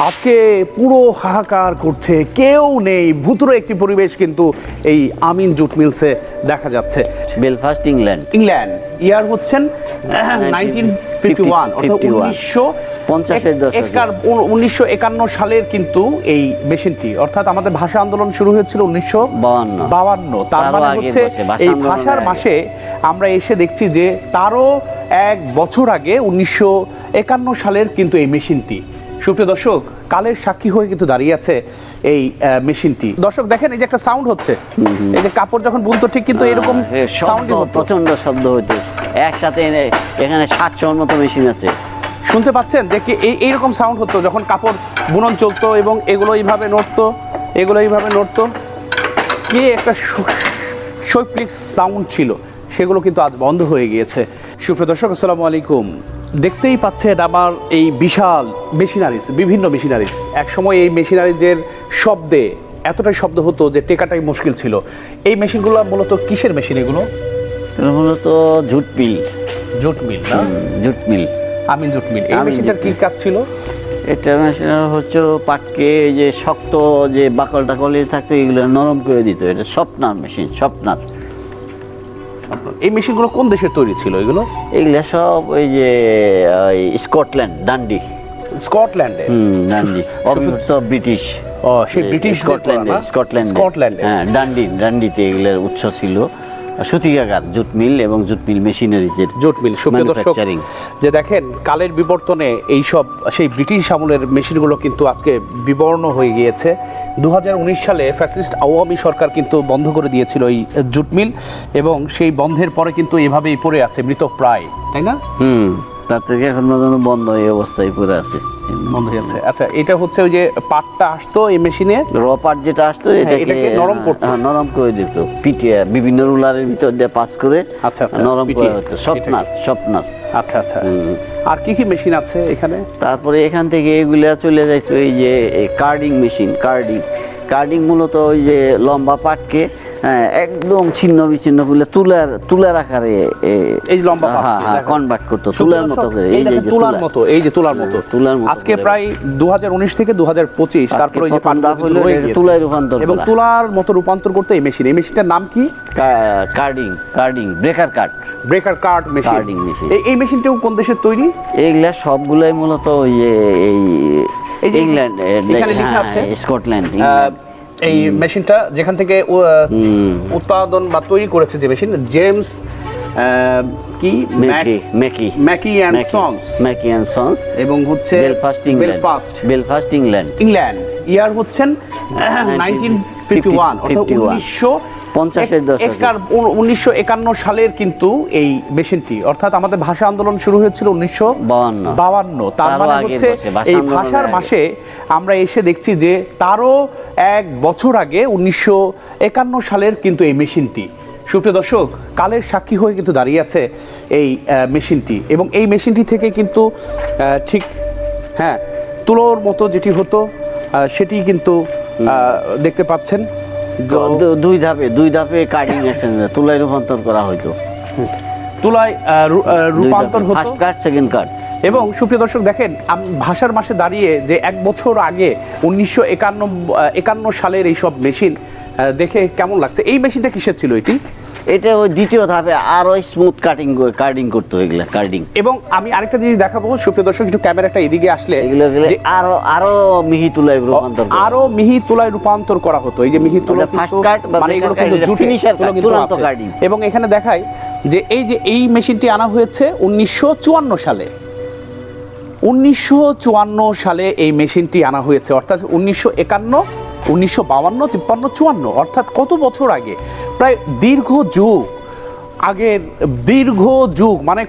আজকে পুরো হাহাকার করছে, কেউ নেই, ভুতুড়ে একটি পরিবেশ কিন্তু এই আমিন জুট মিলসে দেখা যাচ্ছে। Belfast, England. ইয়ার হচ্ছেন 1951 অর্থাৎ 1951 সালের কিন্তু এই মেশিনটি, অর্থাৎ আমাদের ভাষা আন্দোলন শুরু হয়েছিল 1952। তার মানে হচ্ছে এই ভাষার মাসে আমরা এসে দেখছি যে তারও এক বছর আগে 1951 সালের কিন্তু এই মেশিনটি। সুপ্রিয় দর্শক, কালের সাক্ষী হয়ে কিন্তু দাঁড়িয়ে আছে এই মেশিনটি। দর্শক দেখেন, এই যে একটা সাউন্ড হচ্ছে, এই যে কাপড় যখন বুনতো ঠিক কিন্তু এরকম সাউন্ড হতো, প্রচন্ড শব্দ হতো। একসাথে এখানে 700 মতো মেশিন আছে, শুনতে পাচ্ছেন যে এইরকম সাউন্ড হতো যখন কাপড় বুনন চলতো এবং এগুলো এইভাবে নড়তো, কি একটা শৈল্পিক সাউন্ড ছিল, সেগুলো কিন্তু আজ বন্ধ হয়ে গিয়েছে। সুপ্রিয় দর্শক, আসসালামু আলাইকুম। দেখতেই পাচ্ছেন আমার এই বিশাল মেশিনারিজ, বিভিন্ন মেশিনারিজ। একসময় এই মেশিনারিজের শব্দে এতটাই শব্দ হতো যে টেকাটাই মুশকিল ছিল। এই মেশিনগুলো মূলত কিসের মেশিন? এগুলো মূলত জুট মিল না? জুট মিল, আমিন জুট মিল। এই মেশিনটার কি কাজ ছিল? এটা মেশিন হচ্ছে পাটকে যে শক্ত যে বাকল টাকল থাকতো এগুলো নরম করে দিত। এটা স্বপ্নার মেশিন, স্বপ্নার। এই মেশিনগুলো কোন দেশের তৈরি ছিল? এগুলো সব ওই যে স্কটল্যান্ড, ডান্ডি। স্কটল্যান্ডে? ডান্ডি অবিভক্ত ব্রিটিশ। সেই ব্রিটিশ স্কটল্যান্ডে, হ্যাঁ, ডান্ডিতে এগুলোর উৎস ছিল। সুতিকাগার, জুট মিল এবং জুট মিল মেশিনারিজের জুট মিল। সুপ্রিয় দর্শক, যে দেখেন কালের বিবর্তনে এইসব সেই ব্রিটিশ আমলের মেশিনগুলো কিন্তু আজকে বিবর্ণ হয়ে গিয়েছে। 2019 সালে ফ্যাসিস্ট আওয়ামী সরকার কিন্তু বন্ধ করে দিয়েছিল এই জুট মিল, এবং সেই বন্ধের পরে কিন্তু এভাবেই পড়ে আছে মৃতপ্রায়, তাই না? তার থেকে এখন পর্যন্ত বন্ধ, এই অবস্থায় পড়ে আছে, বন্ধ হয়ে আছে। আচ্ছা, এটা হচ্ছে ওই যে পাটটা আসতো এই মেশিনে, র পাট যেটা আসতো এটাকে নরম করতো, নরম করে দিত পিটিয়ে, বিভিন্ন রুলারের ভিতর দিয়ে পাস করে। আচ্ছা, নরম করে হতো। স্বপ্নার। আচ্ছা। আর কি কি মেশিন আছে এখানে? তারপরে এখান থেকে এগুলা চলে যাইতো এই যে কার্ডিং মেশিন। কার্ডিং মূলত ওই যে লম্বা পাটকে একদম ছিন্ন বিচ্ছিন্ন করলে তুলার আকারে এই লম্বা কনভার্ট করতো, তুলার মতো করে। এই যে তুলার মতো আজকে প্রায় 2019 থেকে 2025, তারপরে ওই যে তুলায় রূপান্তর, এবং তুলার মতো রূপান্তর করতে এই মেশিনটার নাম কি? কার্ডিং ব্রেকার কাট মেশিন। এই মেশিনটাও কোন দেশের তৈরি? এইগুলা সবগুলাই মূলত ওই ইংল্যান্ড, স্কটল্যান্ড। এই মেশিনটা যেখান থেকে উৎপাদন বা তৈরি করেছে যে machine, James Mackie and sons, এবং হচ্ছে বেলফাস্ট, ইংল্যান্ড। ইয়ার হচ্ছেন 1951 অর্থাৎ 1951 সালের কিন্তু এই মেশিনটি, অর্থাৎ আমাদের ভাষা আন্দোলন শুরু হয়েছিল 1952। তার মানে হচ্ছে এই ভাষার মাসে আমরা এসে দেখছি যে তারও এক বছর আগে 1951 সালের কিন্তু এই মেশিনটি। সুপ্রিয় দর্শক, কালের সাক্ষী হয়ে কিন্তু দাঁড়িয়ে আছে এই মেশিনটি, এবং এই মেশিনটি থেকে কিন্তু ঠিক তুলোর মতো যেটি হতো সেটি কিন্তু দেখতে পাচ্ছেন। দুই ধাপে কাটিং অ্যাকশন, তুলায় রূপান্তর করা হতো, তুলায় রূপান্তর হতো, ফার্স্ট কাট, সেকেন্ড কাট। এবং সুপ্রিয় দর্শক দেখেন, ভাষার মাসে দাঁড়িয়ে যে এক বছর আগে 1951 সালের এইসব মেশিন দেখে কেমন লাগছে? এই মেশিনটা কিসের ছিল? এটা ওই দ্বিতীয় ধাপে আরো স্মুথ কার্ডিং করতে হইলো, কার্ডিং। এবং আমি আরেকটা জিনিস দেখাবো সুপ্রিয় দর্শক, একটু ক্যামেরাটা এদিকে আসলে, যে আরো মিহি তুলায় রূপান্তর করা হতো। এই যে মিহি তুলা, মানে এগুলো কিন্তু কার্ডিং। এবং এখানে দেখাই যে এই মেশিনটি আনা হয়েছে 1954 সালে। 1954 সালে এই মেশিনটি আনা হয়েছে, অর্থাৎ 1951, 1952, 53, 54, অর্থাৎ কত বছর আগে? প্রায় দীর্ঘ যুগ, মানে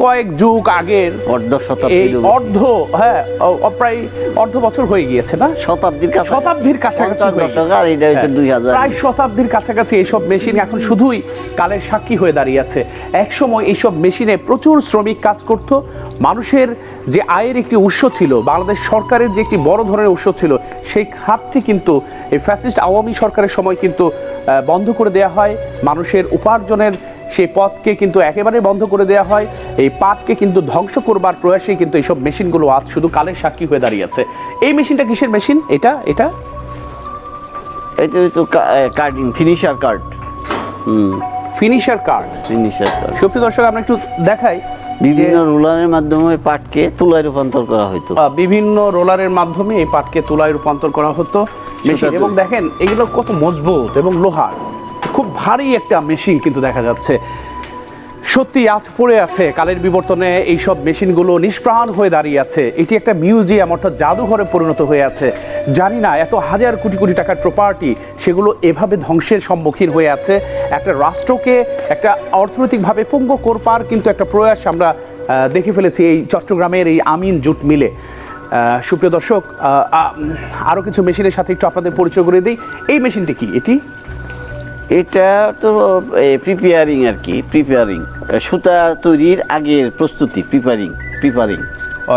কয়েক যুগ আগের, প্রায় অর্ধ বছর হয়ে গিয়েছে না? শতাব্দীর কাছাকাছি, প্রায় শতাব্দীর কাছাকাছি এইসব মেশিন এখন শুধুই কালের সাক্ষী হয়ে দাঁড়িয়ে আছে। একসময় এইসব মেশিনে প্রচুর শ্রমিক কাজ করত। মানুষের যে আয়ের একটি উৎস ছিল, বাংলাদেশ সরকারের যে একটি বড় ধরনের উৎস ছিল, সেই খাতটি কিন্তু এই ফ্যাসিস্ট আওয়ামী সরকারের সময় কিন্তু বন্ধ করে দেওয়া হয়। মানুষের উপার্জনের সেই পথকে কিন্তু একেবারে বন্ধ করে দেওয়া হয়। এই পাটকে কিন্তু ধ্বংস করবার প্রয়াসে কিন্তু এইসব মেশিনগুলো আজ শুধু কালের সাক্ষী হয়ে দাঁড়িয়েছে। এই মেশিনটা কিসের মেশিন? এটা এটা তো carding finisher card. Finisher card. সুপ্রিয় দর্শক, আমরা একটু দেখাই। বিভিন্ন রোলারের মাধ্যমে পাটকে তুলায় রূপান্তর করা হতো। বিভিন্ন রোলারের মাধ্যমে এই পাটকে তুলায় রূপান্তর করা হতো মেশিন। এবং দেখেন এগুলো কত মজবুত এবং লোহার, খুব ভারী একটা মেশিন কিন্তু দেখা যাচ্ছে। সত্যি আজ পড়ে আছে কালের বিবর্তনে এইসব মেশিনগুলো নিষ্প্রাণ হয়ে দাঁড়িয়ে আছে। এটি একটা মিউজিয়াম অর্থাৎ জাদুঘরে পরিণত হয়ে আছে। জানি না এত হাজার কোটি কোটি টাকার প্রপার্টি সেগুলো এভাবে ধ্বংসের সম্মুখীন হয়ে আছে। একটা রাষ্ট্রকে একটা অর্থনৈতিকভাবে পঙ্গু করবার কিন্তু একটা প্রয়াস আমরা দেখে ফেলেছি এই চট্টগ্রামের এই আমিন জুট মিলে। সুপ্রিয় দর্শক, আরও কিছু মেশিনের সাথে একটু আপনাদের পরিচয় করে দিই। এই মেশিনটি কি? এটা তো প্রিপেয়ারিং আর কি, প্রিপেয়ারিং সুতা তৈরির আগের প্রস্তুতি, প্রিপেয়ারিং।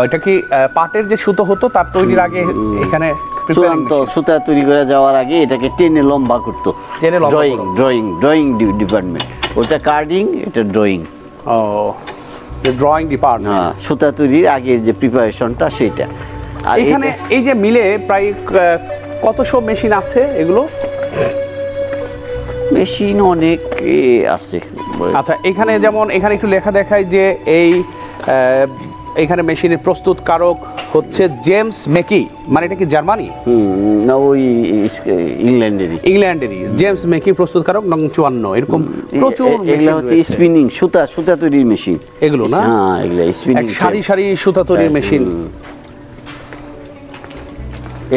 এটা কি পাটের যে সুতো হতো তার তৈরির আগে এখানে চূড়ান্ত সুতা তৈরি করে যাওয়ার আগে এটাকে টেনে লম্বা করতো। Drawing department. ওটা কার্ডিং, এটা ড্রয়িং। Drawing department. হ্যাঁ, সুতা তৈরির আগের যে প্রিপারেশনটা সেটা। আর এখানে এই যে মিলে প্রায় কতশো মেশিন আছে? এগুলো মেশিন অনেক আছে। আচ্ছা, এখানে যেমন এখানে একটু লেখা দেখায় যে এই এখানে মেশিনের প্রস্তুতকারক হচ্ছে জেমস মেকি। মানে এটা কি জার্মানি? না, ওই ইংল্যান্ডেরই জেমস মেকি প্রস্তুতকারক নং 54। এরকম প্রচুর এগুলো হচ্ছে স্পিনিং, সুতা তৈরির মেশিন এগুলো না? হ্যাঁ, এগুলো স্পিনিং, সারি সারি সুতা তৈরির মেশিন।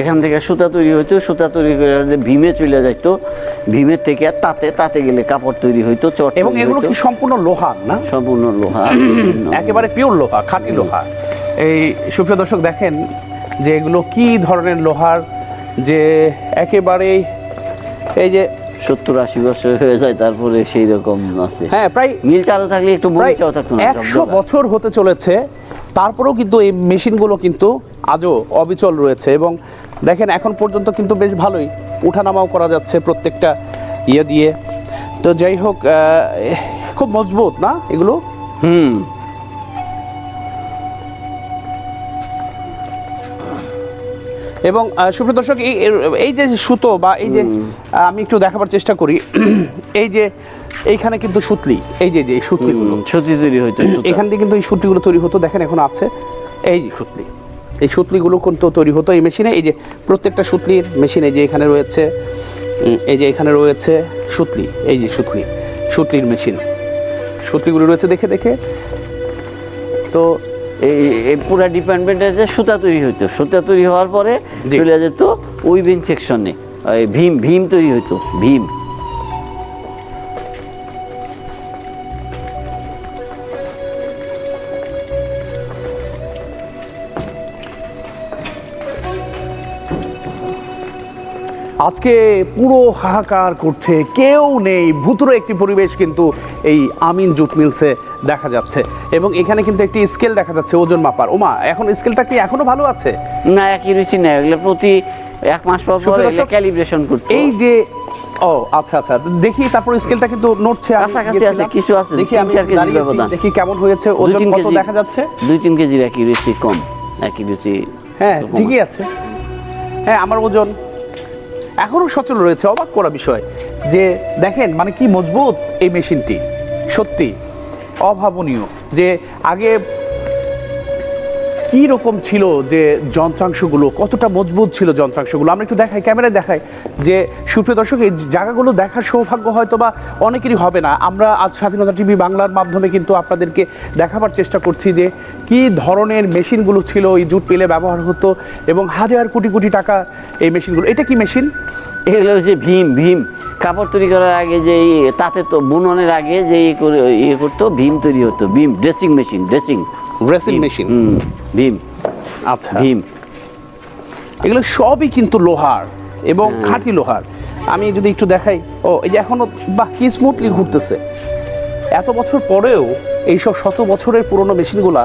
এখান থেকে সুতা তৈরি হইতো, সুতা তৈরি করে ভীমে চলে যাইতো, ভীমের থেকে তাতে গেলে কাপড় তৈরি হইতো, চট। এবং এগুলো কি সম্পূর্ণ লোহা না? সম্পূর্ণ লোহা, একেবারে পিওর লোহা, খাঁটি লোহা। এই সুপ্রিয় দর্শক দেখেন যে এগুলো কি ধরনের লোহার, যে একেবারে এই যে 70-80 বছর হয়ে যায় তারপরে সেই রকম আছে। হ্যাঁ, প্রায় মিল চালু থাকলে একটু মরিচাও থাকতো না। 100 বছর হতে চলেছে, তারপরেও কিন্তু এই মেশিনগুলো কিন্তু আজও অবিচল রয়েছে। এবং দেখেন এখন পর্যন্ত কিন্তু বেশ ভালোই উঠানামাও করা যাচ্ছে প্রত্যেকটা ইয়ে দিয়ে। তো যাই হোক, খুব মজবুত না এগুলো? এবং সুপ্রিয় দর্শক, এই যে সুতো বা এই যে আমি একটু দেখাবার চেষ্টা করি, এই যে এইখানে কিন্তু সুতলি, এই যে সুতলিগুলো সুতি তৈরি হইতো, এখান থেকে কিন্তু এই সুতলিগুলো তৈরি হতো। দেখেন এখন আছে এই যে সুতলি, এই সুতলিগুলো কিন্তু তৈরি হতো এই মেশিনে। এই যে প্রত্যেকটা সুতলির মেশিনে যে এখানে রয়েছে, এই যে এখানে রয়েছে সুতলি, এই যে সুতলির মেশিন, সুতলিগুলো রয়েছে দেখে। তো এই পুরো ডিপার্টমেন্টে যে সুতা তৈরি হইতো, সুতা তৈরি হওয়ার পরে চলে যেত উইভিং সেকশনে, ভীম তৈরি হইতো, ভীম। আজকে পুরো হাহাকার করছে, কেউ নেই, ভুতুড়ে একটি পরিবেশ কিন্তু এই আমিন জুট মিলসে দেখা যাচ্ছে। এবং এখানে কিন্তু একটি স্কেল দেখা যাচ্ছে ওজন মাপার। ওমা, এখন স্কেলটা কি এখনো ভালো আছে? না, একই রুচি না, এগুলো প্রতি 1 মাস পর ক্যালিব্রেশন করতে। এই যে আচ্ছা, দেখি তারপর স্কেলটা কিন্তু নড়ছে, কাছাকাছি আছে, কিছু আছে, দেখি 3-4 কেজি ব্যবধান। দেখি কেমন হয়েছে, ওজন কত দেখা যাচ্ছে? 2-3 কেজির একই রুচি কম, একই রুচি। হ্যাঁ, ঠিকই আছে। হ্যাঁ, আমার ওজন এখনো সচল রয়েছে। অবাক করা বিষয় যে দেখেন মানে কি মজবুত এই মেশিনটি, সত্যি অভাবনীয়। যে আগে কি রকম ছিল, যে যন্ত্রাংশগুলো কতটা মজবুত ছিল যন্ত্রাংশগুলো। আমরা একটু দেখাই, ক্যামেরায় দেখাই যে সুপ্রিয় দর্শক, এই জায়গাগুলো দেখার সৌভাগ্য হয়তো বা অনেকেরই হবে না। আমরা আজ স্বাধীনতা টিভি বাংলার মাধ্যমে কিন্তু আপনাদেরকে দেখাবার চেষ্টা করছি যে কি ধরনের মেশিনগুলো ছিল, এই জুট মিলে ব্যবহার হতো, এবং হাজার কোটি কোটি টাকা এই মেশিনগুলো। এটা কি মেশিন? এগুলো হচ্ছে ভীম। কাপড় তৈরি করার আগে যে তাতে তো বুননের আগে যে ইয়ে করতো, ভীম তৈরি হতো, Bhim dressing machine, dressing machine, Bhim. আচ্ছা, ভীম। এগুলো সবই কিন্তু লোহার এবং খাঁটি লোহার। আমি যদি একটু দেখাই, এই যে এখনো বাহ কি স্মুথলি ঘুরতেছে। এত বছর পরেও এইসব শত বছরের পুরনো মেশিনগুলা,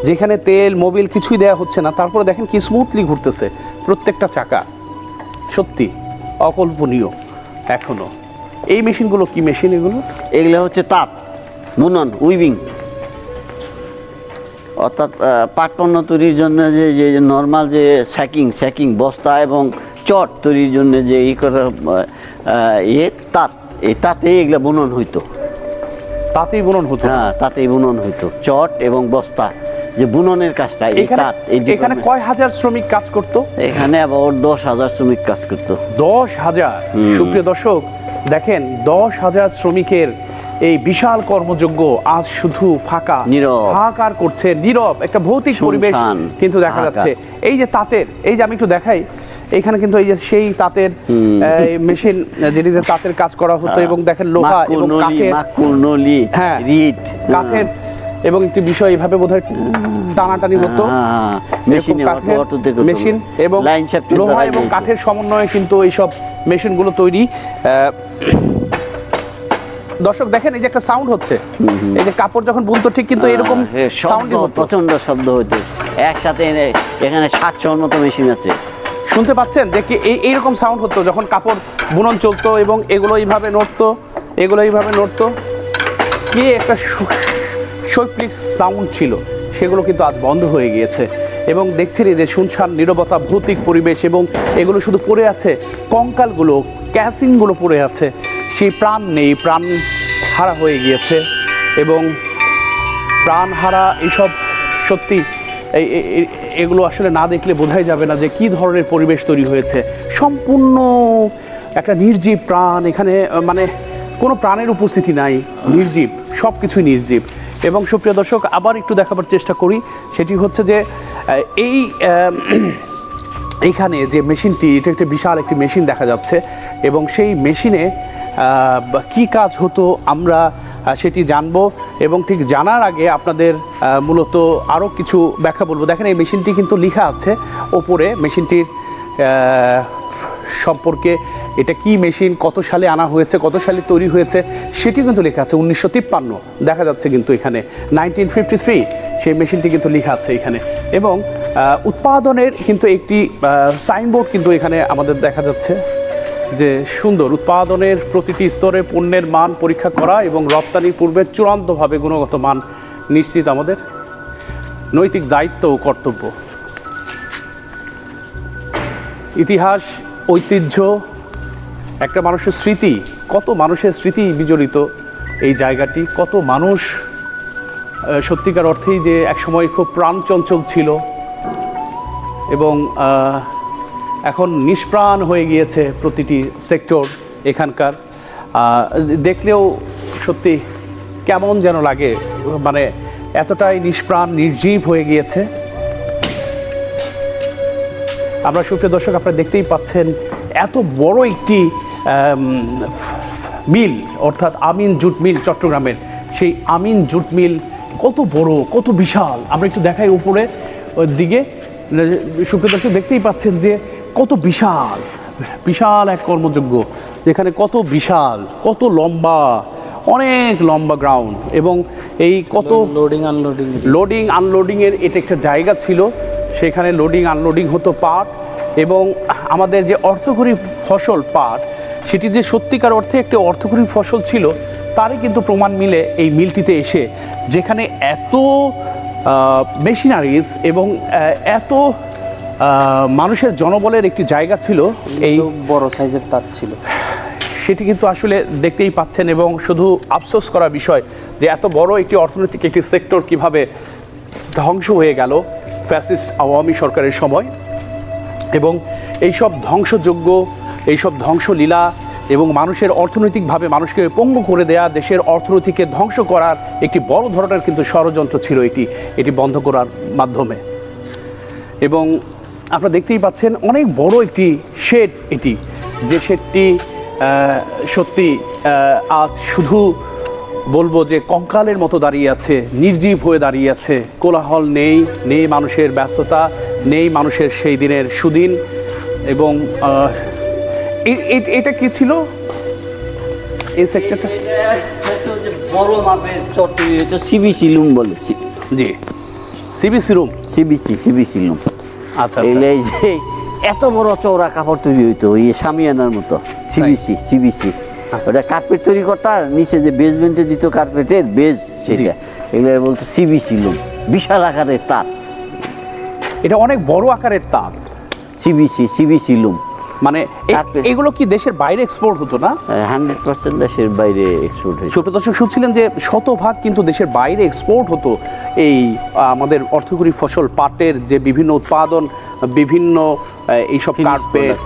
যেখানে তেল মোবিল কিছুই দেয়া হচ্ছে না, তারপরে দেখেন কি স্মুথলি ঘুরতেছে প্রত্যেকটা চাকা। সত্যি অকল্পনীয় এখনো। এই মেশিনগুলো কি মেশিন? এগুলো হচ্ছে বুনন উইভিং, অর্থাৎ পাট পণ্য তৈরির জন্য যে নর্মাল যে স্যাকিং বস্তা এবং চট তৈরির জন্য যে করা তাঁত, এই তাঁতে এগুলো বুনন হইতো। তাঁতেই বুনন হতো? হ্যাঁ, তাঁতেই বুনন হইতো, চট এবং বস্তা যে বুননের কাজটা। এখানে কয় হাজার শ্রমিক কাজ করতো? এখানে আবার 10,000 শ্রমিক কাজ করতো। 10,000? সুপ্রিয় দর্শক দেখেন, 10,000 শ্রমিকের এই বিশাল কর্মযজ্ঞ আজ শুধু ফাঁকা, হাহাকার করছে, নীরব একটা ভৌতিক পরিবেশ কিন্তু দেখা যাচ্ছে। এই যে তাঁতের, এই যে আমি একটু দেখাই, এখানে কিন্তু এই যে সেই তাঁতের মেশিন, যেটিতে তাঁতের কাজ করা হতো, এবং দেখেন লোহা এবং কাঠের, হ্যাঁ কাঠের, এবং একটি বিষয় এইভাবে বোধহয় টানাটানি হতো, মেশিন এবং লোহা এবং কাঠের সমন্বয়ে কিন্তু এইসব মেশিনগুলো তৈরি। দর্শক দেখেন, এই যে একটা সাউন্ড হচ্ছে, এই যে কাপড় যখন বুনতো ঠিক কিন্তু এরকম সাউন্ড হতো, প্রচন্ড শব্দ হতো। একসাথে এখানে 700-র মতো মেশিন আছে, শুনতে পাচ্ছেন যে এইরকম সাউন্ড হতো যখন কাপড় বুনন চলতো, এবং এগুলো এইভাবে নড়তো, কি একটা শৈল্পিক সাউন্ড ছিল, সেগুলো কিন্তু আজ বন্ধ হয়ে গিয়েছে। এবং দেখছেন এই যে শুনশান নীরবতা, ভৌতিক পরিবেশ, এবং এগুলো শুধু পড়ে আছে কঙ্কালগুলো, ক্যাসিংগুলো পড়ে আছে, সেই প্রাণ নেই, প্রাণ হারা হয়ে গিয়েছে। এবং প্রাণ হারা এইসব সত্যি এগুলো আসলে না দেখলে বোঝাই যাবে না যে কী ধরনের পরিবেশ তৈরি হয়েছে। সম্পূর্ণ একটা নির্জীব প্রাণ এখানে, মানে কোনো প্রাণের উপস্থিতি নাই, নির্জীব, সব কিছুই নির্জীব। এবং সুপ্রিয় দর্শক, আবার একটু দেখাবার চেষ্টা করি, সেটি হচ্ছে যে এইখানে যে মেশিনটি, এটা একটা বিশাল একটি মেশিন দেখা যাচ্ছে, এবং সেই মেশিনে কি কাজ হতো আমরা সেটি জানবো। এবং ঠিক জানার আগে আপনাদের মূলত আরও কিছু ব্যাখ্যা বলবো। দেখেন, এই মেশিনটি কিন্তু লেখা আছে ওপরে, মেশিনটির সম্পর্কে, এটা কি মেশিন, কত সালে আনা হয়েছে, কত সালে তৈরি হয়েছে সেটি কিন্তু লেখা আছে। 1953 দেখা যাচ্ছে কিন্তু এখানে, 1953 সেই মেশিনটি কিন্তু লেখা আছে এখানে। এবং উৎপাদনের কিন্তু একটি সাইনবোর্ড কিন্তু এখানে আমাদের দেখা যাচ্ছে, যে সুন্দর উৎপাদনের প্রতিটি স্তরে পণ্যের মান পরীক্ষা করা এবং রপ্তানির পূর্বে চূড়ান্তভাবে গুণগত মান নিশ্চিত আমাদের নৈতিক দায়িত্ব ও কর্তব্য। ইতিহাস, ঐতিহ্য, একটা মানুষের স্মৃতি, কত মানুষের স্মৃতি বিজড়িত এই জায়গাটি, কত মানুষ সত্যিকার অর্থেই যে একসময় খুব প্রাণচঞ্চল ছিল এবং এখন নিষ্প্রাণ হয়ে গিয়েছে প্রতিটি সেক্টর এখানকার। দেখলেও সত্যি কেমন যেন লাগে, মানে এতটাই নিষ্প্রাণ, নির্জীব হয়ে গিয়েছে। আমরা সুপ্রিয় দর্শক, আপনারা দেখতেই পাচ্ছেন এত বড় একটি মিল, অর্থাৎ আমিন জুট মিল চট্টগ্রামের, সেই আমিন জুট মিল কত বড়, কত বিশাল। আমরা একটু দেখাই উপরে ওর দিকে, সুপ্রিয় দর্শক দেখতেই পাচ্ছেন যে কত বিশাল, বিশাল এক কর্মযজ্ঞ, যেখানে কত বিশাল, কত লম্বা, অনেক লম্বা গ্রাউন্ড, এবং এই কত লোডিং আনলোডিংয়ের এটা একটা জায়গা ছিল, সেখানে লোডিং আনলোডিং হতো পাট। এবং আমাদের যে অর্থকরী ফসল পাট, সেটি যে সত্যিকার অর্থে একটি অর্থকরী ফসল ছিল তারই কিন্তু প্রমাণ মিলে এই মিলটিতে এসে, যেখানে এত মেশিনারিজ এবং এত মানুষের জনবলের একটি জায়গা ছিল, এই বড় সাইজের তাঁত ছিল, সেটি কিন্তু আসলে দেখতেই পাচ্ছেন। এবং শুধু আফসোস করা বিষয় যে এত বড় একটি অর্থনৈতিক একটি সেক্টর কিভাবে ধ্বংস হয়ে গেল ফ্যাসিস্ট আওয়ামী সরকারের সময়। এবং এইসব ধ্বংসযজ্ঞ, এইসব ধ্বংসলীলা এবং মানুষের অর্থনৈতিকভাবে মানুষকে পঙ্গু করে দেয়া, দেশের অর্থনীতিকে ধ্বংস করার একটি বড় ধরনের কিন্তু ষড়যন্ত্র ছিল এটি বন্ধ করার মাধ্যমে। এবং আপনারা দেখতেই পাচ্ছেন অনেক বড় একটি শেড এটি, যে শেডটি সত্যি আজ শুধু বলবো যে কঙ্কালের মতো দাঁড়িয়ে আছে, নির্জীব হয়ে দাঁড়িয়ে আছে। কোলাহল নেই, নেই মানুষের ব্যস্ততা, নেই মানুষের সেই দিনের সুদিন। এবং এটা কি ছিল এই সেক্টরটা? বড় মাপের চটি, এটা সিবিসি লুম বলে। জি, সিবিসি রুম, সিবিসি লুম। আচ্ছা, এই যে এত বড় চওড়া কাপড় তৈরি হইতো, এই সামিয়ানার মতো, সিবিসি। ওটা কার্পেট তৈরি করতে, আর নিচে যে বেসমেন্টে দিত কার্পেটের বেজ, সেটা এগুলো বলতো সিবিসি লুম, বিশাল আকারের তার। এটা অনেক বড় আকারের তার, সিবিসি লুম। মানে এগুলো কি দেশের বাইরে এক্সপোর্ট হতো না? 100% দেশের বাইরে এক্সপোর্ট হতো। সুপ্রিয় দর্শক, শুনছিলেন যে শতভাগ কিন্তু দেশের বাইরে এক্সপোর্ট হতো এই আমাদের অর্থকরী ফসল পাটের যে বিভিন্ন উৎপাদন, বিভিন্ন এইসব কার্পেট,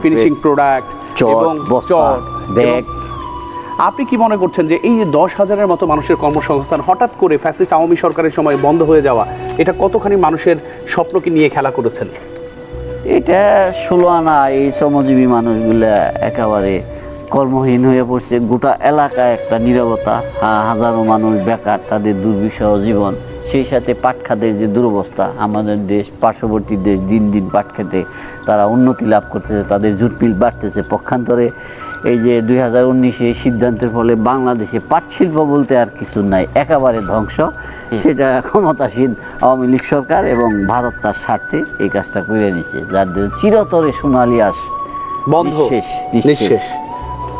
ফিনিশিং প্রোডাক্ট এবং চট, ব্যাগ। আপনি কি মনে করছেন যে এই 10,000-এর মতো মানুষের কর্মসংস্থান হঠাৎ করে ফ্যাসিস্ট আওয়ামী সরকারের সময় বন্ধ হয়ে যাওয়া, এটা কতখানি মানুষের স্বপ্নকে নিয়ে খেলা করেছেন? এটা 16 আনা এই শ্রমজীবী মানুষগুলা একেবারে কর্মহীন হয়ে পড়ছে। গোটা এলাকায় একটা নীরবতা, হাজারো মানুষ বেকার, তাদের দুর্বিষহ জীবন। সেই সাথে পাট খাতের যে দুরবস্থা, আমাদের দেশ পার্শ্ববর্তী দেশ দিন দিন পাট খেতে তারা উন্নতি লাভ করতেছে, তাদের জুট মিল বাড়তেছে। পক্ষান্তরে এই যে 2019-এ সিদ্ধান্তের ফলে বাংলাদেশে পাট শিল্প বলতে আর কিছু নাই, একেবারে ধ্বংস। সেটা ক্ষমতাসীন আওয়ামী লীগ সরকার এবং ভারত তার স্বার্থে এই কাজটা করে নিচ্ছে, যার জন্য চিরতরে সোনালী আঁশ বন্ধ, নিঃশেষ।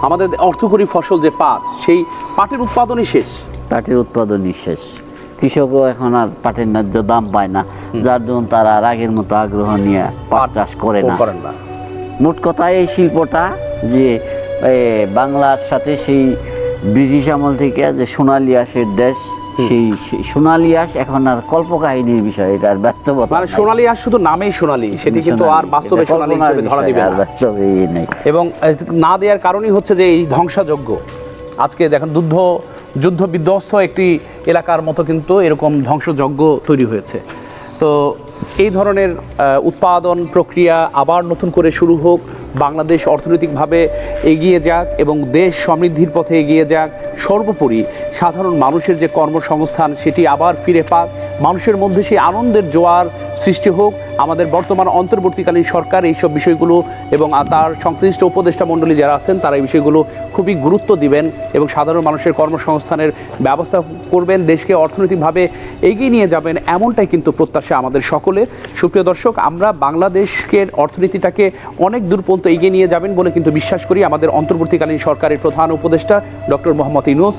আমাদের অর্থকরী ফসল যে পাট, সেই পাটের উৎপাদনই শেষ। পাটের উৎপাদনই শেষ। কৃষকও এখন আর পাটের ন্যায্য দাম পায় না, যার জন্য তারা আর আগের মতো আগ্রহ নিয়ে পাট চাষ করে না। মোট কথা এই শিল্পটা যে বাংলার সাথে সেই ব্রিটিশ আমল থেকে যে সোনালী আঁশের দেশ, সেই সোনালী আঁশ এখন আর কল্পকাহিনীর বিষয়, এটা আর বাস্তবতা। মানে সোনালী আঁশ শুধু নামেই সোনালী, সেটি কিন্তু আর বাস্তবে সোনালী হিসেবে ধরা দিবে না, বাস্তবে নেই। এবং না দেওয়ার কারণই হচ্ছে যে এই ধ্বংসযজ্ঞ। আজকে দেখেন যুদ্ধ বিধ্বস্ত একটি এলাকার মতো কিন্তু এরকম ধ্বংসযজ্ঞ তৈরি হয়েছে। তো এই ধরনের উৎপাদন প্রক্রিয়া আবার নতুন করে শুরু হোক, বাংলাদেশ অর্থনৈতিকভাবে এগিয়ে যাক এবং দেশ সমৃদ্ধির পথে এগিয়ে যাক। সর্বোপরি সাধারণ মানুষের যে কর্মসংস্থান সেটি আবার ফিরে পাক, মানুষের মধ্যে সেই আনন্দের জোয়ার সৃষ্টি হোক। আমাদের বর্তমান অন্তর্বর্তীকালীন সরকার এইসব বিষয়গুলো এবং তার সংশ্লিষ্ট উপদেষ্টা মণ্ডলী যারা আছেন তারা এই বিষয়গুলো খুবই গুরুত্ব দিবেন এবং সাধারণ মানুষের কর্মসংস্থানের ব্যবস্থা করবেন, দেশকে অর্থনৈতিকভাবে এগিয়ে নিয়ে যাবেন, এমনটাই কিন্তু প্রত্যাশা আমাদের সকলের। সুপ্রিয় দর্শক, আমরা বাংলাদেশকে অর্থনীতিটাকে অনেক দূর পর্যন্ত এগিয়ে নিয়ে যাবেন বলে কিন্তু বিশ্বাস করি। আমাদের অন্তর্বর্তীকালীন সরকারের প্রধান উপদেষ্টা ডক্টর মোহাম্মদ ইউনূস,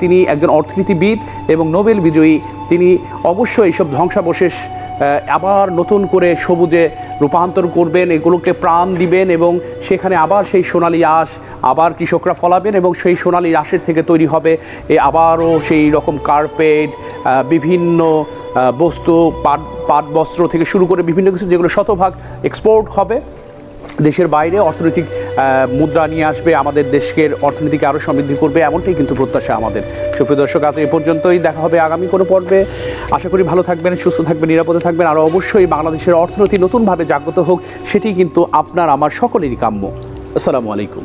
তিনি একজন অর্থনীতিবিদ এবং নোবেল বিজয়ী। তিনি অবশ্যই এইসব ধ্বংসাবশেষ আবার নতুন করে সবুজে রূপান্তর করবেন, এগুলোকে প্রাণ দিবেন এবং সেখানে আবার সেই সোনালী আঁশ আবার কৃষকরা ফলাবেন এবং সেই সোনালী আঁশের থেকে তৈরি হবে আবারও সেই রকম কার্পেট, বিভিন্ন বস্তু, পাট বস্ত্র থেকে শুরু করে বিভিন্ন কিছু যেগুলো শতভাগ এক্সপোর্ট হবে দেশের বাইরে, অর্থনৈতিক মুদ্রা নিয়ে আসবে, আমাদের দেশের অর্থনীতিকে আরও সমৃদ্ধি করবে, এমনটাই কিন্তু প্রত্যাশা আমাদের। সুপ্রিয় দর্শক, আজ এই পর্যন্তই, দেখা হবে আগামী কোনো পর্বে। আশা করি ভালো থাকবেন, সুস্থ থাকবেন, নিরাপদে থাকবেন, আর অবশ্যই বাংলাদেশের অর্থনীতি নতুনভাবে জাগ্রত হোক, সেটি কিন্তু আপনার আমার সকলেরই কাম্য। আসসালামু আলাইকুম।